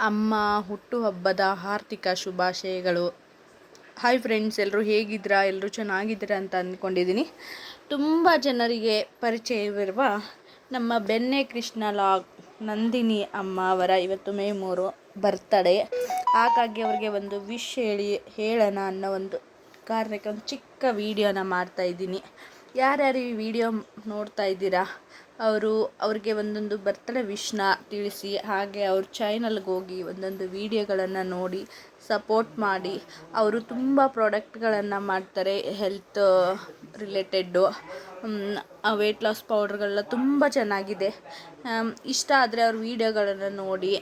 ಅಮ್ಮ ಹುಟ್ಟುಹಬ್ಬದ ಆರ್ಥಿಕ ಶುಭಾಶಯಗಳು. ಹಾಯ್ ಫ್ರೆಂಡ್ಸ್, ಎಲ್ಲರೂ ಹೇಗಿದ್ದೀರಾ? ಎಲ್ಲರೂ ಚೆನ್ನಾಗಿದ್ದೀರಾ ಅಂತ ಅಂದ್ಕೊಂಡಿದ್ದೀನಿ. ತುಂಬ ಜನರಿಗೆ ಪರಿಚಯವಿರುವ ನಮ್ಮ ಬೆಣ್ಣೆ ಕೃಷ್ಣ ಲಾಗ್ ನಂದಿನಿ ಅಮ್ಮ ಅವರ ಇವತ್ತು ಮೇ 3 ಬರ್ತಡೇ. ಹಾಗಾಗಿ ಅವ್ರಿಗೆ ಒಂದು ವಿಶ್ ಹೇಳೋಣ ಅನ್ನೋ ಒಂದು ಕಾರಣಕ್ಕೆ ಒಂದು ಚಿಕ್ಕ ವಿಡಿಯೋನ ಮಾಡ್ತಾಯಿದ್ದೀನಿ. ಯಾರ್ಯಾರು ಈ ವಿಡಿಯೋ ನೋಡ್ತಾ ಇದ್ದೀರಾ ಅವ್ರಿಗೆ ಒಂದೊಂದು ಬರ್ತ್ಡೇ ವಿಶ್ನ ತಿಳಿಸಿ, ಹಾಗೆ ಅವ್ರ ಚಾನಲ್ಗೆ ಹೋಗಿ ಒಂದೊಂದು ವಿಡಿಯೋಗಳನ್ನು ನೋಡಿ ಸಪೋರ್ಟ್ ಮಾಡಿ. ಅವರು ತುಂಬ ಪ್ರಾಡಕ್ಟ್ಗಳನ್ನು ಮಾಡ್ತಾರೆ, ಹೆಲ್ತ್ ರಿಲೇಟೆಡ್ಡು, ವೆಯ್ಟ್ ಲಾಸ್ ಪೌಡ್ರ್ಗಳೆಲ್ಲ ತುಂಬ ಚೆನ್ನಾಗಿದೆ. ಇಷ್ಟ ಆದರೆ ಅವ್ರ ವಿಡಿಯೋಗಳನ್ನು ನೋಡಿ.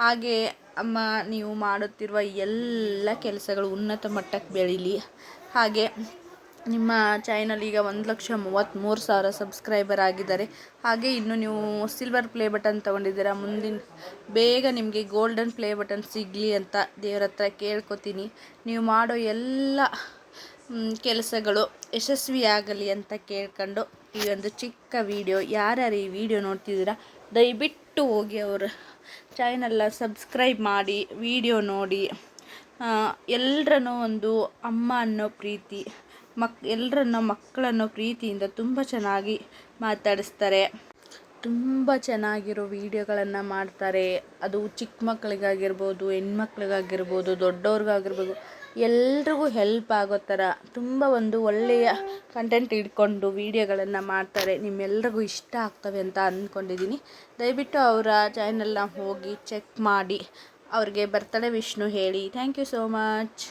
ಹಾಗೆ ಅಮ್ಮ, ನೀವು ಮಾಡುತ್ತಿರುವ ಎಲ್ಲ ಕೆಲಸಗಳು ಉನ್ನತ ಮಟ್ಟಕ್ಕೆ ಬೆಳೀಲಿ. ಹಾಗೆ ನಿಮ್ಮ ಚಾನಲ್ ಈಗ 1,33,000 ಸಬ್ಸ್ಕ್ರೈಬರ್ ಆಗಿದ್ದಾರೆ. ಹಾಗೆ ಇನ್ನು ನೀವು ಸಿಲ್ವರ್ ಪ್ಲೇ ಬಟನ್ ತೊಗೊಂಡಿದ್ದೀರಾ, ಬೇಗ ನಿಮಗೆ ಗೋಲ್ಡನ್ ಪ್ಲೇ ಬಟನ್ ಸಿಗಲಿ ಅಂತ ದೇವ್ರ ಹತ್ರ ಕೇಳ್ಕೊತೀನಿ. ನೀವು ಮಾಡೋ ಎಲ್ಲ ಕೆಲಸಗಳು ಯಶಸ್ವಿಯಾಗಲಿ ಅಂತ ಕೇಳ್ಕೊಂಡು ಈ ಒಂದು ಚಿಕ್ಕ ವಿಡಿಯೋ, ಯಾರ್ಯಾರು ಈ ವಿಡಿಯೋ ನೋಡ್ತಿದ್ದೀರಾ ದಯವಿಟ್ಟು ಹೋಗಿ ಅವರ ಚಾನಲ್ನ ಸಬ್ಸ್ಕ್ರೈಬ್ ಮಾಡಿ, ವಿಡಿಯೋ ನೋಡಿ. ಎಲ್ಲರನ್ನೂ ಒಂದು ಅಮ್ಮ ಅನ್ನೋ ಪ್ರೀತಿ, ಎಲ್ಲರನ್ನ ಮಕ್ಕಳನ್ನೋ ಪ್ರೀತಿಯಿಂದ ತುಂಬ ಚೆನ್ನಾಗಿ ಮಾತಾಡಿಸ್ತಾರೆ. ತುಂಬ ಚೆನ್ನಾಗಿರೋ ವಿಡಿಯೋಗಳನ್ನು ಮಾಡ್ತಾರೆ. ಅದು ಚಿಕ್ಕ ಮಕ್ಕಳಿಗಾಗಿರ್ಬೋದು, ಹೆಣ್ಮಕ್ಳಿಗಾಗಿರ್ಬೋದು, ದೊಡ್ಡವ್ರಿಗಾಗಿರ್ಬೋದು, ಎಲ್ರಿಗೂ ಹೆಲ್ಪ್ ಆಗೋ ಥರ ತುಂಬ ಒಂದು ಒಳ್ಳೆಯ ಕಂಟೆಂಟ್ ಇಟ್ಕೊಂಡು ವಿಡಿಯೋಗಳನ್ನು ಮಾಡ್ತಾರೆ. ನಿಮ್ಮೆಲ್ರಿಗೂ ಇಷ್ಟ ಆಗ್ತವೆ ಅಂತ ಅಂದ್ಕೊಂಡಿದ್ದೀನಿ. ದಯವಿಟ್ಟು ಅವರ ಚಾನಲ್ನ ಹೋಗಿ ಚೆಕ್ ಮಾಡಿ ಅವ್ರಿಗೆ ಬರ್ತ್ಡೇ ವಿಶ್ನು ಹೇಳಿ. Thank you so much.